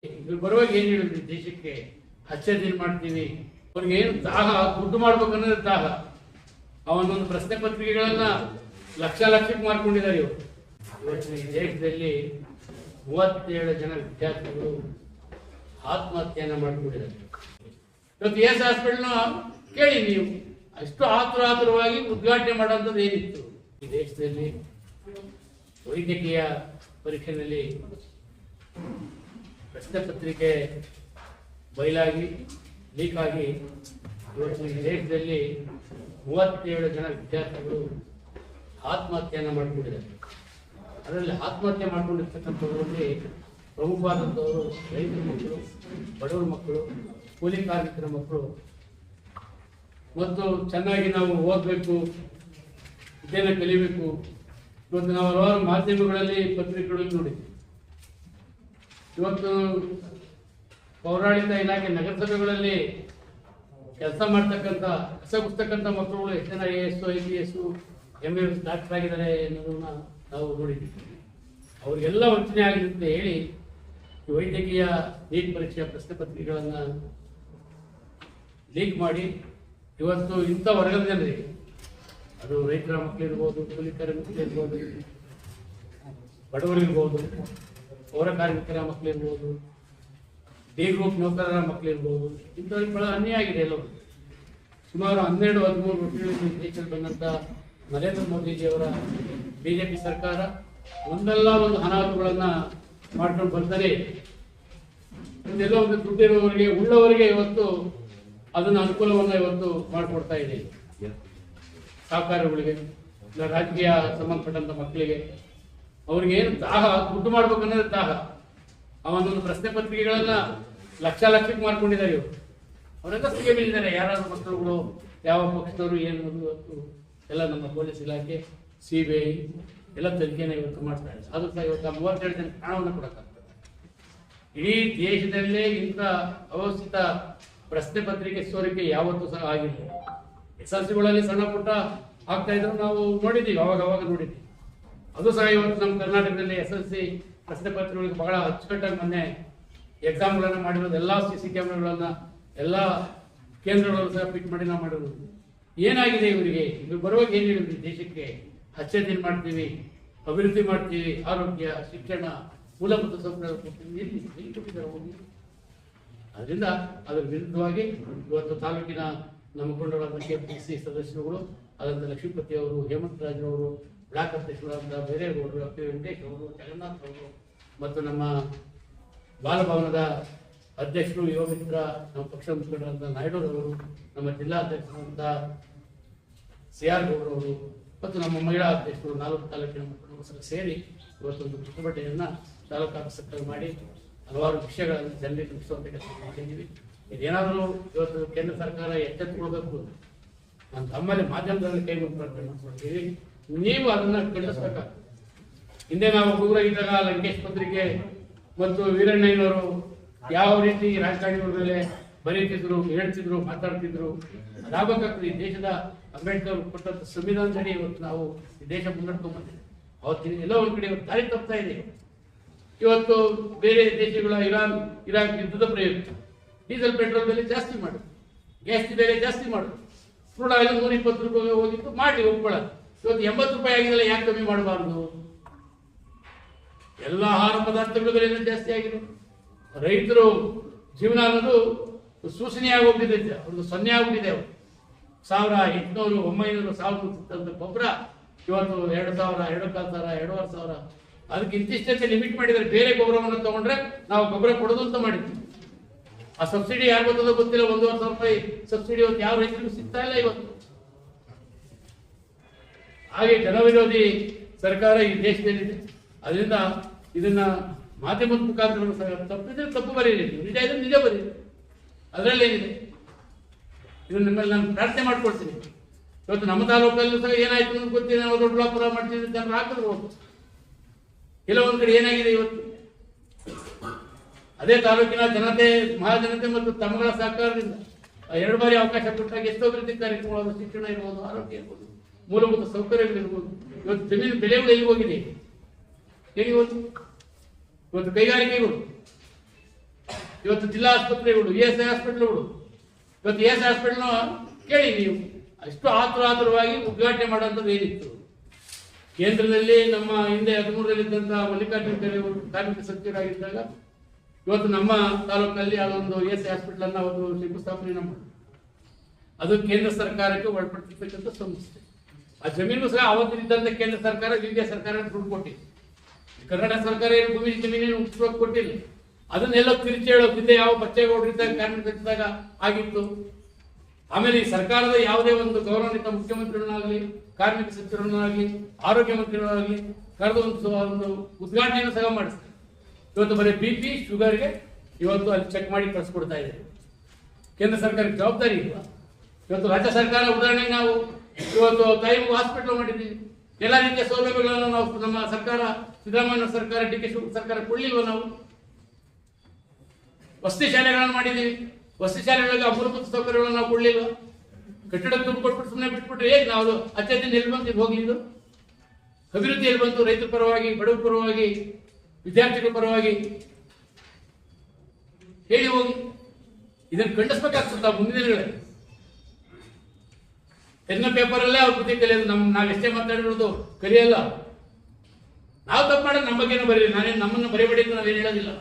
ಇವ್ರು ಬರುವಾಗ ಏನ್ ಹೇಳಿದ್ರಿ ದೇಶಕ್ಕೆ ಹಚ್ಚ ದಿನ ಮಾಡ್ತೀವಿ, ಅವ್ರಿಗೆ ಏನು ದಾಹ ದುಡ್ಡು ಮಾಡ್ಬೇಕು ಅನ್ನೋದು ದಾಹ. ಅವನೊಂದು ಪ್ರಶ್ನೆ ಪತ್ರಿಕೆಗಳನ್ನ ಲಕ್ಷಕ್ಕೆ ಮಾರ್ಕೊಂಡಿದ್ದಾರೆ ಇವರು. ಇವತ್ತು ಈ ದೇಶದಲ್ಲಿ 37 ಜನ ವಿದ್ಯಾರ್ಥಿಗಳು ಆತ್ಮಹತ್ಯೆಯನ್ನ ಮಾಡ್ಕೊಂಡಿದ್ದಾರೆ. ಇವತ್ತು ಎಸ್ ಹಾಸ್ಪಿಟಲ್ನ ಕೇಳಿ ನೀವು, ಅಷ್ಟು ಆತುರವಾಗಿ ಉದ್ಘಾಟನೆ ಮಾಡೋಂಥದ್ದು ಏನಿತ್ತು ಈ ದೇಶದಲ್ಲಿ? ವೈದ್ಯಕೀಯ ಪರೀಕ್ಷೆಯಲ್ಲಿ ಪ್ರಶ್ನೆ ಪತ್ರಿಕೆ ಬಯಲಾಗಿ ಲೀಕ್ ಆಗಿ ಇವತ್ತು ಈ ದೇಶದಲ್ಲಿ 37 ಜನ ವಿದ್ಯಾರ್ಥಿಗಳು ಆತ್ಮಹತ್ಯೆಯನ್ನು ಮಾಡಿಕೊಂಡಿದ್ದಾರೆ. ಅದರಲ್ಲಿ ಆತ್ಮಹತ್ಯೆ ಮಾಡಿಕೊಂಡಿರ್ತಕ್ಕಂಥದ್ರಲ್ಲಿ ಪ್ರಮುಖವಾದಂಥವರು ರೈತರ ಮಕ್ಕಳು, ಬಡವರ ಮಕ್ಕಳು, ಕೂಲಿ ಕಾರ್ಮಿಕರ ಮಕ್ಕಳು. ಮತ್ತು ಚೆನ್ನಾಗಿ ನಾವು ಓದಬೇಕು, ವಿದ್ಯೆಯನ್ನು ಕಲಿಬೇಕು. ಇವತ್ತು ನಾವು ಹಲವಾರು ಮಾಧ್ಯಮಗಳಲ್ಲಿ ಪತ್ರಿಕೆಗಳಲ್ಲಿ ನೋಡಿದ್ವಿ. ಇವತ್ತು ಪೌರಾಡಳಿತ ಇಲಾಖೆ ನಗರಸಭೆಗಳಲ್ಲಿ ಕೆಲಸ ಮಾಡ್ತಕ್ಕಂಥ ಕಸಗುಸ್ತಕ್ಕಂಥ ಮಕ್ಕಳುಗಳು ಎಷ್ಟು ಜನ AS, IPS, MBBS ಡಾಕ್ಟರ್ ಆಗಿದ್ದಾರೆ ಅನ್ನೋದನ್ನ ನಾವು ನೋಡಿದ್ವಿ. ಅವರಿಗೆಲ್ಲ ವಂಚನೆ ಆಗಿದೆ ಅಂತ ಹೇಳಿ ಈ ವೈದ್ಯಕೀಯ ನೀಟ್ ಪರೀಕ್ಷೆಯ ಪ್ರಶ್ನೆ ಪತ್ರಿಕೆಗಳನ್ನು ಲೀಕ್ ಮಾಡಿ ಇವತ್ತು ಇಂಥ ವರ್ಗದ ಜನರಿಗೆ, ಅದು ರೈತರ ಮಕ್ಕಳಿರ್ಬೋದು, ಕೂಲಿ ಕಾರ್ಮಿಕರಿರ್ಬೋದು, ಬಡವರಿರ್ಬೋದು, ಪೌರ ಕಾರ್ಮಿಕರ ಮಕ್ಕಳಿರ್ಬೋದು, ಡಿ ಗ್ರೂಪ್ ನೌಕರರ ಮಕ್ಕಳಿರ್ಬೋದು, ಇಂಥವ್ರಿಗೆ ಬಹಳ ಅನ್ಯಾಯ ಆಗಿದೆ. ಎಲ್ಲವೂ ಸುಮಾರು 12-13 ವರ್ಷಗಳಲ್ಲಿ ದೇಶದಲ್ಲಿ ಬಂದಂಥ ನರೇಂದ್ರ ಮೋದಿಜಿಯವರ BJP ಸರ್ಕಾರ ಒಂದಲ್ಲ ಒಂದು ಅನಾಹುತಗಳನ್ನು ಮಾಡ್ಕೊಂಡು ಬರ್ತಾರೆ. ಇದೆಲ್ಲ ಒಂದು ದುಡ್ಡಿರುವವರಿಗೆ, ಉಳ್ಳವರಿಗೆ ಇವತ್ತು ಅದನ್ನ ಅನುಕೂಲವನ್ನು ಇವತ್ತು ಮಾಡಿಕೊಡ್ತಾ ಇದೆ. ಸಹಕಾರಿಗಳಿಗೆ, ರಾಜಕೀಯ ಸಂಬಂಧಪಟ್ಟಂತ ಮಕ್ಕಳಿಗೆ, ಅವ್ರಿಗೆ ಏನು ದಾಹ ದುಡ್ಡು ಮಾಡ್ಬೇಕು ಅನ್ನೋದು ದಾಹ. ಅವನೊಂದು ಪ್ರಶ್ನೆ ಪತ್ರಿಕೆಗಳನ್ನ ಲಕ್ಷಕ್ಕೆ ಮಾರ್ಕೊಂಡಿದ್ದಾರೆ ಇವರು. ಅವರೆಲ್ಲ ಸಿಗೆ ಬೀಳಿದ್ದಾರೆ. ಯಾರಾದ್ರೂ ಮಕ್ಕಳುಗಳು, ಯಾವ ಪಕ್ಷದವರು, ಏನು ಇವತ್ತು ಎಲ್ಲ ನಮ್ಮ ಪೊಲೀಸ್ ಇಲಾಖೆ, CBI ಎಲ್ಲ ತನಿಖೆನ ಇವತ್ತು ಮಾಡ್ತಾ ಇದೆ. ಅದು ಸಹ ಇವತ್ತು 37 ಜನ ಪ್ರಾಣವನ್ನು ಕೊಡಕ್ಕಾಗ್ತದೆ. ಇಡೀ ದೇಶದಲ್ಲೇ ಇಂಥ ಅವ್ಯವಸ್ಥಿತ ಪ್ರಶ್ನೆ ಪತ್ರಿಕೆ ಸೋರಿಕೆ ಯಾವತ್ತೂ ಸಹ ಆಗಿಲ್ಲ. SLCಗಳಲ್ಲಿ ಸಣ್ಣ ಪುಟ್ಟ ಆಗ್ತಾ ಇದ್ರು, ನಾವು ನೋಡಿದ್ದೀವಿ, ಅವಾಗ ನೋಡಿದ್ದೀವಿ. ಅದು ಸಹ ಇವತ್ತು ನಮ್ಮ ಕರ್ನಾಟಕದಲ್ಲಿ SLC ಪ್ರಶ್ನೆ ಪತ್ರಿಕೆಗಳಿಗೆ ಬಹಳ ಅಚ್ಚುಕಟ್ಟಾಗಿ ಮೊನ್ನೆ ಎಕ್ಸಾಮ್ಗಳನ್ನು ಮಾಡಿರೋದು. ಎಲ್ಲ CC ಕ್ಯಾಮ್ರಾಗಳನ್ನ ಎಲ್ಲ ಕೇಂದ್ರಗಳನ್ನು ಸಹ ಫಿಟ್ ಮಾಡಿ ನಾವು ಮಾಡಿರೋದು. ಏನಾಗಿದೆ ಇವರಿಗೆ? ಇವ್ರು ಬರುವಾಗ ಏನ್ ಹೇಳಿದ್ರಿ ದೇಶಕ್ಕೆ ಹಚ್ಚ ದಿನ ಮಾಡ್ತೀವಿ, ಅಭಿವೃದ್ಧಿ ಮಾಡ್ತೀವಿ, ಆರೋಗ್ಯ, ಶಿಕ್ಷಣ, ಮೂಲಭೂತ ಸೌಕರ್ಯ ಕೊಟ್ಟಿದ್ದಾರೆ ಹೋಗಿ. ಅದರಿಂದ ಅದರ ವಿರುದ್ಧವಾಗಿ ಇವತ್ತು ತಾಲೂಕಿನ ನಮ್ಮ ಮುಖಂಡರಾದ KPC ಸದಸ್ಯರುಗಳು ಆದಂಥ ಲಕ್ಷ್ಮೀಪತಿ ಅವರು, ಹೇಮಂತ್ ರಾಜ್ರವರು, ಬ್ಲಾಕ್ ಅಧ್ಯಕ್ಷರಾದ ಬೇರೇಗೌಡರು, ಅಪ್ಪಿ ವೆಂಕಟೇಶ್ ಅವರು, ಜಗನ್ನಾಥ್ ಅವರು ಮತ್ತು ನಮ್ಮ ಬಾಲಭವನದ ಅಧ್ಯಕ್ಷರು ಯುವ ಮಿತ್ರ, ನಮ್ಮ ಪಕ್ಷದ ಮುಖಂಡರಾದ ನಾಯ್ಡೂರವರು, ನಮ್ಮ ಜಿಲ್ಲಾ ಅಧ್ಯಕ್ಷರಾದ CR ಗೌಡರವರು ಮತ್ತು ನಮ್ಮ ಮಹಿಳಾ ಅಧ್ಯಕ್ಷರು 4 ತಾಲೂಕಿನ ಮುಖಂಡರು ಸೇರಿ ಇವತ್ತೊಂದು ಪ್ರತಿಭಟನೆಯನ್ನ ತಾಲೂಕು ಆಫೀಸಲ್ಲಿ ಮಾಡಿ ಹಲವಾರು ವಿಷಯಗಳನ್ನು ಜನರಿಗೆ ಮುಗಿಸುವಂತ ಕೆಲಸ ಮಾಡಿದ್ದೀವಿ. ಇದೇನಾದರೂ ಇವತ್ತು ಕೇಂದ್ರ ಸರ್ಕಾರ ಎಚ್ಚೆತ್ತುಕೊಳ್ಬೇಕು. ನಾನು ತಮ್ಮಲ್ಲಿ ಮಾಧ್ಯಮದಲ್ಲಿ ಕೈ ಮುಗಿಸ್ಕೊಳ್ತೀವಿ, ನೀವು ಅದನ್ನ ಖಂಡಿಸಬೇಕಾಗ್ತದೆ. ಹಿಂದೆ ನಾವು ಹುಡುಗರಾಗಿದ್ದಾಗ ಲಂಕೇಶ್ ಪತ್ರಿಕೆ ಮತ್ತು ವೀರಣ್ಣಯ್ಯನವರು ಯಾವ ರೀತಿ ರಾಜಕಾರಣಿಗಳ ಮೇಲೆ ಬರೀತಿದ್ರು, ಹೇಳ್ತಿದ್ರು, ಮಾತಾಡ್ತಿದ್ರು, ಅದಾಗಬೇಕಾಗ್ತದೆ. ಈ ದೇಶದ ಅಂಬೇಡ್ಕರ್ ಕೊಟ್ಟಂತ ಸಂವಿಧಾನದಡಿ ಇವತ್ತು ನಾವು ಈ ದೇಶ ಮುನ್ನಡೆಸ್ಕೊಂಡು ಬಂದಿದೆ. ಅವತ್ತಿನ ಎಲ್ಲ ಒಂದ್ ಕಡೆ ಇವತ್ತು ದಾರಿ ತಪ್ತಾ ಇದೆ. ಇವತ್ತು ಬೇರೆ ದೇಶಗಳ ಇರಾಕ್ ಯುದ್ಧದ ಪ್ರಯುಕ್ತ ಡೀಸೆಲ್ ಪೆಟ್ರೋಲ್ ಬೆಲೆ ಜಾಸ್ತಿ ಮಾಡುದು, ಗ್ಯಾಸ್ ಬೆಲೆ ಜಾಸ್ತಿ ಮಾಡುದು, ಕ್ರೂಡ್ ಆಯಿಲ್ 120 ರೂಪಾಯಿ ಹೋಗಿತ್ತು, ಮಾಡಿ ಒಪ್ಕೊಳ್ಳೋದು. ಇವತ್ತು 80 ರೂಪಾಯಿ ಆಗಿದೆಲ್ಲ, ಯಾಕೆ ಕಮ್ಮಿ ಮಾಡಬಾರ್ದು? ಎಲ್ಲ ಆಹಾರ ಪದಾರ್ಥಗಳ ಬೆಲೆ ಜಾಸ್ತಿ ಆಗಿದೆ. ರೈತರು ಜೀವನ ಅನ್ನೋದು ಶೋಷಣೆಯಾಗಿ ಹೋಗ್ಬಿಟ್ಟಿದೆ, ಅವ್ರದ್ದು 0 ಆಗ್ಬಿಟ್ಟಿದೆ. 1800, 900, 1000 ಗೊಬ್ಬರ ಇವತ್ತು 2000, 2500, 2500. ಅದಕ್ಕೆ ಇಂತಿಷ್ಟೇ ಲಿಮಿಟ್ ಮಾಡಿದ್ದಾರೆ. ಬೇರೆ ಗೊಬ್ಬರವನ್ನು ತಗೊಂಡ್ರೆ ನಾವು ಗೊಬ್ಬರ ಕೊಡೋದು ಅಂತ ಮಾಡಿದ್ವಿ. ಆ ಸಬ್ಸಿಡಿ ಯಾರು ಗೊತ್ತದೋ ಗೊತ್ತಿಲ್ಲ. 1,500 ರೂಪಾಯಿ ಸಬ್ಸಿಡಿ ಇವತ್ತು ಯಾವ ರೈತರಿಗೂ ಸಿಗ್ತಾ ಇಲ್ಲ ಇವತ್ತು. ಹಾಗೆ ಜನವಿರೋಧಿ ಸರ್ಕಾರ ಈ ದೇಶದಲ್ಲಿದೆ. ಅದರಿಂದ ಇದನ್ನ ಮಾಧ್ಯಮದ ಮುಖಾಂತರ ತಪ್ಪಿದ್ರೆ ತಪ್ಪು ಬರೀರಿ, ನಿಜ ಇದ್ರೆ ನಿಜ ಬರೀರಿ, ಅದರಲ್ಲೇನಿದೆ. ಇದನ್ನ ನಿಮ್ಮಲ್ಲಿ ನಾನು ಪ್ರಾರ್ಥನೆ ಮಾಡ್ಕೊಳ್ತೀನಿ. ಇವತ್ತು ನಮ್ಮ ತಾಲೂಕಲ್ಲೂ ಸಹ ಏನಾಯ್ತು ಅಂತ ಗೊತ್ತಿದೆ. ನಾವು ದೊಡ್ಡಬಳ್ಳಾಪುರ ಮಾಡ್ತಿದ್ದ ಜನರು ಹಾಕಿದ್ರು. ಕೆಲವೊಂದು ಕಡೆ ಏನಾಗಿದೆ ಇವತ್ತು, ಅದೇ ತಾಲೂಕಿನ ಜನತೆ, ಮಹಾಜನತೆ ಮತ್ತು ತಮ್ಮಗಳ ಸಹಕಾರದಿಂದ 2 ಬಾರಿ ಅವಕಾಶ ಕೊಟ್ಟಾಗ ಎಷ್ಟೋ ಅಭಿವೃದ್ಧಿ ಕಾರ್ಯಕ್ರಮಗಳು, ಶಿಕ್ಷಣ ಇರ್ಬೋದು, ಆರೋಗ್ಯ ಇರ್ಬೋದು, ಮೂಲಭೂತ ಸೌಕರ್ಯಗಳಿರ್ಬೋದು. ಇವತ್ತು ಜಮೀನು ಬೆಲೆಗಳು ಎಲ್ಲಿ ಹೋಗಿದೆ? ಇವತ್ತು ಕೈಗಾರಿಕೆಗಳು ಇವತ್ತು ಜಿಲ್ಲಾ ಆಸ್ಪತ್ರೆಗಳು, ESI ಹಾಸ್ಪಿಟಲ್ಗಳು, ಇವತ್ತು ESI ಹಾಸ್ಪಿಟಲ್ನ ಕೇಳಿ ನೀವು ಅಷ್ಟು ಆತುರವಾಗಿ ಉದ್ಘಾಟನೆ ಮಾಡುವಂಥದ್ದು ಏನಿತ್ತು. ಕೇಂದ್ರದಲ್ಲಿ ನಮ್ಮ ಹಿಂದೆ 13ರಲ್ಲಿದ್ದಂತಹ ಮಲ್ಲಿಕಾರ್ಜುನ ಖರ್ಗೆ ಅವರು ಕಾರ್ಮಿಕ ಸಚಿವರಾಗಿದ್ದಾಗ ಇವತ್ತು ನಮ್ಮ ತಾಲೂಕಿನಲ್ಲಿ ಅದೊಂದು ESI ಹಾಸ್ಪಿಟಲ್ ಅನ್ನ ಒಂದು ಶಂಕುಸ್ಥಾಪನೆ ಮಾಡಿದ್ರು. ಅದು ಕೇಂದ್ರ ಸರ್ಕಾರಕ್ಕೆ ಒಳಪಟ್ಟಿರ್ತಕ್ಕಂಥ ಸಂಸ್ಥೆ. ಆ ಜಮೀನು ಸಹ ಅವತ್ತಿದ್ದಂತ ಕೇಂದ್ರ ಸರ್ಕಾರ ವಿವಿಧ ಸರ್ಕಾರ ದುಡ್ಡು ಕೊಟ್ಟಿದೆ. ಕರ್ನಾಟಕ ಸರ್ಕಾರ ಏನು ಜಮೀನೇನು ಉಚಿತವಾಗಿ ಕೊಟ್ಟಿಲ್ಲ. ಅದನ್ನೆಲ್ಲ ತಿರುಚಿ ಹೇಳೋದಿದ್ದೆ ಯಾವ ಬಚ್ಚೇಗೌಡರಿದ್ದಾಗ ಕಾರ್ಮಿಕರಿದ್ದಾಗ ಆಗಿತ್ತು. ಆಮೇಲೆ ಈ ಸರ್ಕಾರದ ಯಾವುದೇ ಒಂದು ಗೌರವಾನ್ವಿತ ಮುಖ್ಯಮಂತ್ರಿಗಳನ್ನಾಗಲಿ, ಕಾರ್ಮಿಕ ಸಚಿವರನ್ನಾಗಲಿ, ಆರೋಗ್ಯ ಮಂತ್ರಿಗಳಾಗಲಿ ಕರೆದು ಒಂದು ಉದ್ಘಾಟನೆಯನ್ನು ಸಹ ಮಾಡಿಸ್ತಾರೆ. ಇವತ್ತು ಬರೀ BP ಶುಗರ್ಗೆ ಇವತ್ತು ಅಲ್ಲಿ ಚೆಕ್ ಮಾಡಿ ಕಳಿಸ್ಕೊಡ್ತಾ ಇದೆ. ಕೇಂದ್ರ ಸರ್ಕಾರಕ್ಕೆ ಜವಾಬ್ದಾರಿ ಇಲ್ವಾ? ಇವತ್ತು ರಾಜ್ಯ ಸರ್ಕಾರ ಉದಾಹರಣೆಗೆ ನಾವು ಇವತ್ತು ತಾಯಿಮಗು ಹಾಸ್ಪಿಟಲ್ ಮಾಡಿದ್ದೀವಿ. ಎಲ್ಲ ರೀತಿಯ ಸೌಲಭ್ಯಗಳನ್ನು ನಾವು ನಮ್ಮ ಸರ್ಕಾರ, ಸಿದ್ದರಾಮಯ್ಯ ಸರ್ಕಾರ, DK ಶಿವಕುಮಾರ್ ಸರ್ಕಾರ ಕೊಡ್ಲಿಲ್ವ? ನಾವು ವಸತಿ ಶಾಲೆಗಳನ್ನು ಮಾಡಿದ್ದೀವಿ. ವಸತಿ ಶಾಲೆಗಳಿಗೆ ಮೂಲಭೂತ ಸೌಕರ್ಯಗಳನ್ನು ನಾವು ಕೊಡ್ಲಿಲ್ವ? ಕಟ್ಟಡಕ್ಕೆ ದುಡ್ಡು ಕೊಟ್ಬಿಟ್ಟು ಸುಮ್ಮನೆ ಬಿಟ್ಬಿಟ್ರೆ ಹೇಗೆ ನಾವು ಅತ್ಯಂತ ಎಲ್ಲಿ ಬಂತು ಇದು ಹೋಗ್ಲಿದ್ದು? ಅಭಿವೃದ್ಧಿ ಎಲ್ಲಿ ಬಂತು? ರೈತರ ಪರವಾಗಿ, ಬಡವರ ಪರವಾಗಿ, ವಿದ್ಯಾರ್ಥಿಗಳ ಪರವಾಗಿ ಹೇಳಿ ಹೋಗಿ. ಇದನ್ನು ಖಂಡಿಸ್ಬೇಕಾಗ್ತದ ಮುಂದಿನ ದಿನಗಳಲ್ಲಿ. ಎಲ್ಲ ಪೇಪರಲ್ಲೇ ಅವ್ರ ಬುದ್ಧಿ ಕಲಿಯೋದು. ನಾವೆಷ್ಟೇ ಮಾತಾಡಿರೋದು ಕಲಿಯಲ್ಲ. ನಾವು ತಪ್ಪು ಮಾಡೋದು ನಮ್ಮ ಬಗ್ಗೆನೂ ಬರೀಲಿ. ನಾನೇನು ನಮ್ಮನ್ನು ಬರೀಬೇಡಿ ಅಂತ ನಾವೇನು ಹೇಳೋದಿಲ್ಲ.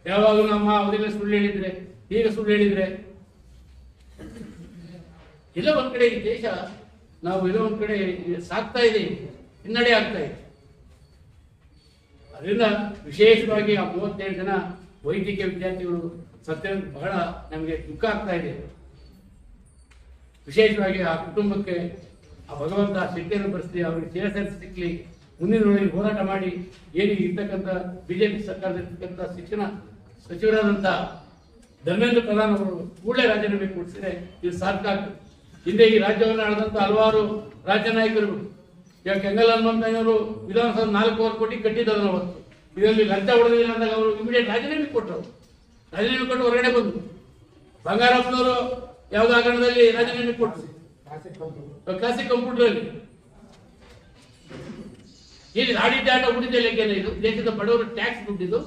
ಯಾವಾಗಲೂ ನಮ್ಮ ಅವಧಿಯಲ್ಲಿ ಸುಳ್ಳು ಹೇಳಿದ್ರೆ, ಈಗ ಸುಳ್ಳು ಹೇಳಿದ್ರೆ, ಎಲ್ಲ ಒಂದ್ ಕಡೆ ಈ ದೇಶ ನಾವು ಎಲ್ಲ ಒಂದ್ ಕಡೆ ಸಾಕ್ತಾ ಇದೆ, ಹಿನ್ನಡೆ ಆಗ್ತಾ ಇದೆ. ಅದರಿಂದ ವಿಶೇಷವಾಗಿ ಆ 37 ಜನ ವೈದ್ಯಕೀಯ ವಿದ್ಯಾರ್ಥಿಗಳು ಸತ್ಯ ಬಹಳ ನಮಗೆ ದುಃಖ ಆಗ್ತಾ ಇದೆ. ವಿಶೇಷವಾಗಿ ಆ ಕುಟುಂಬಕ್ಕೆ ಆ ಭಗವಂತ ಶಕ್ತಿಯನ್ನು ಬರೆಸಿ ಅವರಿಗೆ ಚಿರಸೇನೆ ಸಿಕ್ಕಲಿ. ಮುಂದಿನ ಹೋರಾಟ ಮಾಡಿ ಏನು ಇರ್ತಕ್ಕಂಥ BJP ಸರ್ಕಾರದಲ್ಲಿರ್ತಕ್ಕಂಥ ಶಿಕ್ಷಣ ಸಚಿವರಾದಂಥ ಧರ್ಮೇಂದ್ರ ಪ್ರಧಾನ್ ಅವರು ಕೂಡಲೇ ರಾಜೀನಾಮೆ ಕೊಡಿಸಿದ್ರೆ ಇದು ಸಾರ್ಥಕ ಆಗ್ತದೆ. ಹಿಂದೆ ಈ ರಾಜ್ಯವನ್ನು ಆಳಿದಂಥ ಹಲವಾರು ರಾಜ್ಯ ನಾಯಕರು, ಈಗ ಕೆಂಗಲ್ ಹನುಮಂತಯ್ಯನವರು ವಿಧಾನಸಭೆ 4 ಕೋಟಿ ಕಟ್ಟಿದ್ದಾರೆ. ಅವತ್ತು ಇದರಲ್ಲಿ ಲಂಚ ಹೊಡೆದಿಲ್ಲ ಅಂದಾಗ ಅವರು ಇಮಿಡಿಯೇಟ್ ರಾಜೀನಾಮೆ ಕೊಟ್ಟರು. ರಾಜೀನಾಮೆ ಕೊಟ್ಟು ಹೊರಗಡೆ ಬಂದರು. ಬಂಗಾರಪ್ಪನವರು ಯಾವುದೋ ಹಗರಣದಲ್ಲಿ ರಾಜೀನಾಮೆ ಕೊಟ್ಟರು, ಕ್ಲಾಸಿಕ್ ಕಂಪ್ಯೂಟರ್ ಅಲ್ಲಿ. ಇಲ್ಲಿ ಆಡಿಟ್ ಆಟ ಉಳಿದ ಲೆಕ್ಕೇನ ಇದು? ದೇಶದ ಬಡವರು ಟ್ಯಾಕ್ಸ್ ದುಡ್ಡಿದ್ದು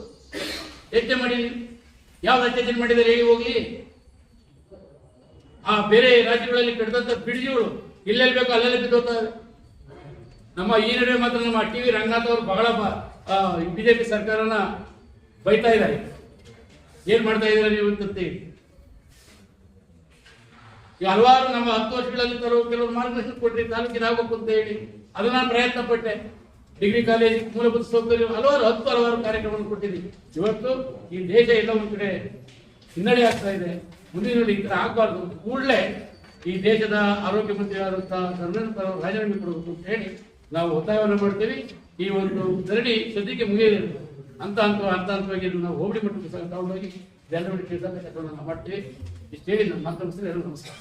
ಹೆಚ್ಚೆ ಮಾಡಿ ಯಾವ್ದು ಅತ್ಯಾಚಾರ ಮಾಡಿದರೆ ಹೇಳಿ ಹೋಗ್ಲಿ. ಆ ಬೇರೆ ರಾಜ್ಯಗಳಲ್ಲಿ ಕಟ್ಟಿದಂತ ಬಿಡಿಜಿಗಳು ಎಲ್ಲೆಲ್ಲಿ ಬೇಕೋ ಅಲ್ಲೆಲ್ಲ ಬಿದ್ದೋಗ್ತವೆ. ನಮ್ಮ ಈ ನಡುವೆ ಮಾತ್ರ ನಮ್ಮ TV ರಂಗನಾಥ್ ಅವರು ಬಹಳ BJP ಸರ್ಕಾರನ ಬೈತಾ ಇದ್ದಾರೆ. ಏನ್ ಮಾಡ್ತಾ ಇದ್ದಾರೆ ನೀವು ಅಂತೀವಿ. ಈಗ ಹಲವಾರು ನಮ್ಮ 10 ವರ್ಷಗಳಲ್ಲಿ ಕೆಲವರು ಮಾರ್ಗದರ್ಶನ ಕೊಟ್ಟರೆ ತಾಲೂಕಿನ ಆಗಬೇಕು ಅಂತ ಹೇಳಿ ಅದನ್ನ ಪ್ರಯತ್ನ ಪಟ್ಟೆ. ಡಿಗ್ರಿ ಕಾಲೇಜ್, ಮೂಲಭೂತ ಸೌಕರ್ಯ, ಹಲವಾರು ಕಾರ್ಯಕ್ರಮವನ್ನು ಕೊಟ್ಟಿದ್ದೀವಿ. ಇವತ್ತು ಈ ದೇಶ ಎಲ್ಲ ಒಂದು ಕಡೆ ಹಿನ್ನಡೆ ಆಗ್ತಾ ಇದೆ. ಮುಂದಿನಲ್ಲಿ ಈ ತರ ಆಗಬಾರ್ದು. ಕೂಡಲೇ ಈ ದೇಶದ ಆರೋಗ್ಯ ಮಂತ್ರಿ ಆದಂತಹ ಧರ್ಮೇಂದ್ರ ರಾಜೀನಾಮೆ ಕೊಡಬೇಕು ಅಂತ ಹೇಳಿ ನಾವು ಒತ್ತಾಯವನ್ನು ಮಾಡ್ತೇವೆ. ಈ ಒಂದು ಧರಣಿ ಸದ್ಯಕ್ಕೆ ಮುಗಿಯಲಿದೆ. ಹಂತವಾಗಿ ನಾವು ಹೋಬಳಿ ಮಟ್ಟಕ್ಕೆ ಸಹ ತಗೊಂಡೋಗಿ ಜನರಿಗೆ ಕೆಲಸ ಮಾಡ್ತೀವಿ. ಇಷ್ಟು ಹೇಳಿ ನಮ್ಮ ಮಾತನಾಡಿಸಿದ್ರೆ ಎಲ್ಲರೂ ನಮಸ್ಕಾರ.